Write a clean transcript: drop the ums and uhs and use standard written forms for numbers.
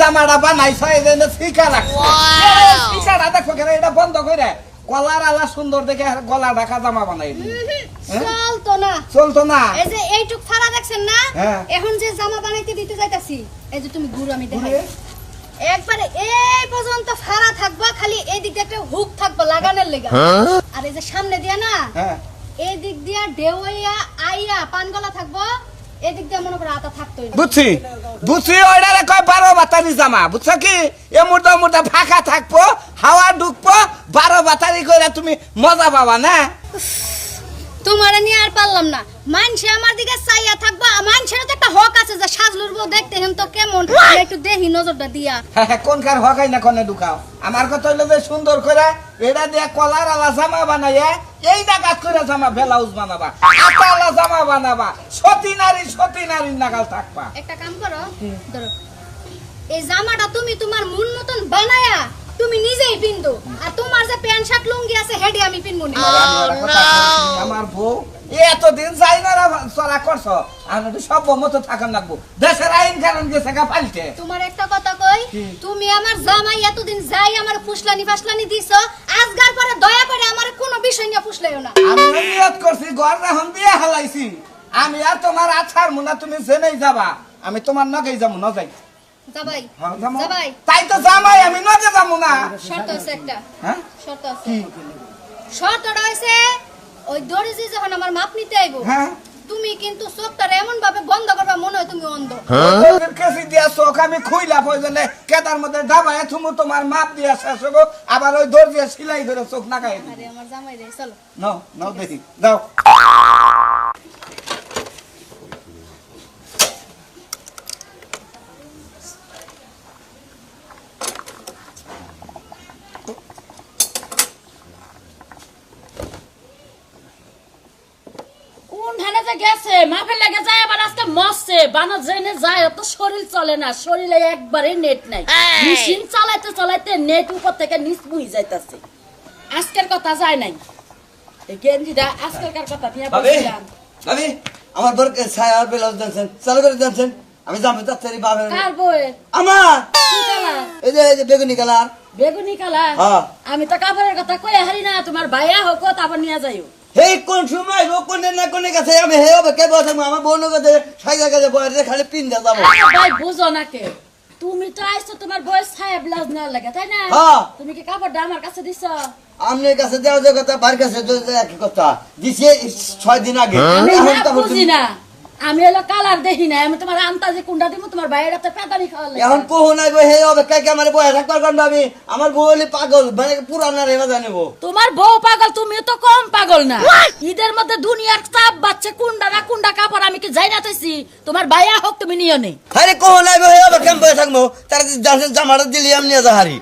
জামাটা বানাইছো এই জন্য শিকা রাখছো শিকাটা দেখো কেন এটা বন্ধ করে কলার আলা সুন্দর দেখে গলা ঢাকা জামা বানাই চলতো না এই যে এইটুক ফাড়া দেখছেন না এখন যে জামা বানাইতে দিতে যাইতাছি এই যে তুমি ঘুরো আমি দেখাই একবারে এই পর্যন্ত ফাড়া থাকবা খালি এই দিকে একটা হুক থাকবা লাগানোর লাগা আর এই যে সামনে দিয়া না এই দিক দিয়া ঢেউইয়া আইয়া পানগলা থাকবো এদিক দিয়ে মনে করে আতা থাকতোই না বুঝছি বুঝছি ওইটারে কয় 12 বাতারি জামা বুঝছো কি এ মুর্দা মুর্দা ফাঁকা থাকবো হাওয়া ঢুকবো 12 বাতারি করে তুমি মজা পাবা না তোমারে নিয়ে আর পারলাম না মানছে আমার দিকে চাইয়া থাকবা মানছের তো একটা হক আছে যে সাজলুর বউ দেখতে হেন তো কেমন একটু দেখি নজরটা দিয়া কোনকার হকাই না কোনে ঢুকাও আমার কথা হইলো যে সুন্দর করে এটা দিয়ে কলার আলা জামা বানাইয়া এই নাগাদ করে জামা ব্লাউজ বানাবা আতা আলা জামা বানাবা সতী নারী নাগাল থাকবা একটা কাম করো ধরো এই জামাটা তুমি তোমার মন মতন বানায়া তুমি নিজেই পিনদো আর তোমার যে প্যান্ট শার্ট লুঙ্গি আছে হেডি আমি পিনবো না আমার বউ এতদিন যাই না চলা করছো আমি তো সব মতো থাকার লাগবো দেশের আইন কারণ গেছে গা পাল্টে তোমার একটা কথা কই তুমি আমার জামাই এতদিন যাই আমার ফুসলানি দিছো আজগার পরে দয়া করে আমার কোনো বিষয় নিয়ে ফুসলাইও না আমি নিয়ত করছি ঘর রাহন দিয়ে হালাইছি আমি আর তোমার আছার মুনা তুমি জেনেই যাবা আমি তোমার নগেই যাবো ন যাই যাবাই যাবাই তাই তো জামাই আমি নগে যাবো না শর্ত আছে একটা হ্যাঁ শর্ত আছে শর্তটা হইছে ওই দর্জি যখন আমার মাপ নিতে আইবো তুমি কিন্তু চোখটা এমন ভাবে বন্ধ করবা মনে হয় তুমি অন্ধ তোদের কাছে দিয়া চোখ আমি খুইলা প্রয়োজনে কেদার মধ্যে ডাবায় তুমি তোমার মাপ দিয়া শেষ হবো আবার ওই দর্জি সিলাই করে চোখ নাকাই আরে আমার জামাই রে চলো নাও দেখি যাও গেছে মাফে লেগে যায় আবার আজকে মরছে বানা জেনে যায় তো শরীর চলে না শরীরে একবারে নেট নাই মেশিন চালাইতে নেট উপর থেকে নিচ মুই যাইতাছে আজকের কথা যায় নাই এই গেঞ্জিটা আজকালকার কথা নিয়ে বলছিলাম ভাবি আমার বরকে ছায়া আর ব্লাউজ জানছেন চালু করে জানছেন আমি জামে তাড়াতাড়ি বাবা কার বই আমার কি কালার এই যে বেগুনি কালার বেগুনি কালার আমি তো কাপড়ের কথা কই হারি না তোমার ভাইয়া হোক তারপর নিয়ে যাইও হে কোন সময় ও কোনে না কোনে কাছে আমি হে হবে কে বলছ আমার বোনের কাছে সাইকেল কাছে বইরে খালি পিন দে যাব ভাই বুঝো না কে তুমি তো আইছো তোমার বয়স ছায়া ব্লাউজ না লাগে তাই না তুমি কি কাপড়টা আমার কাছে দিছো আমনের কাছে দেওয়া যে কথা বার কাছে তো একই কথা দিছে 6 দিন আগে আমি বুঝি না আমি হলো কালার দেখি না আমি তোমার আন্তাজে কোনটা দিব তোমার বাইরে তো পেদানি খাওয়া লাগে এখন কোহ নাই হে হবে কে আমার বয় থাকবার কোন ভাবি আমার বউ হলি পাগল মানে পুরানা রেবা জানিব তোমার বউ পাগল তুমি তো কম পাগল না ঈদের মধ্যে দুনিয়ার চাপ বাচ্চা কোনটা না কোনটা কাপড় আমি কি যাই না তাইছি তোমার ভাইয়া হোক তুমি নিও নে আরে কোহ নাই হে হবে কেম বয় থাকমু তার জামাটা দিলি আমি নিয়ে যা হারি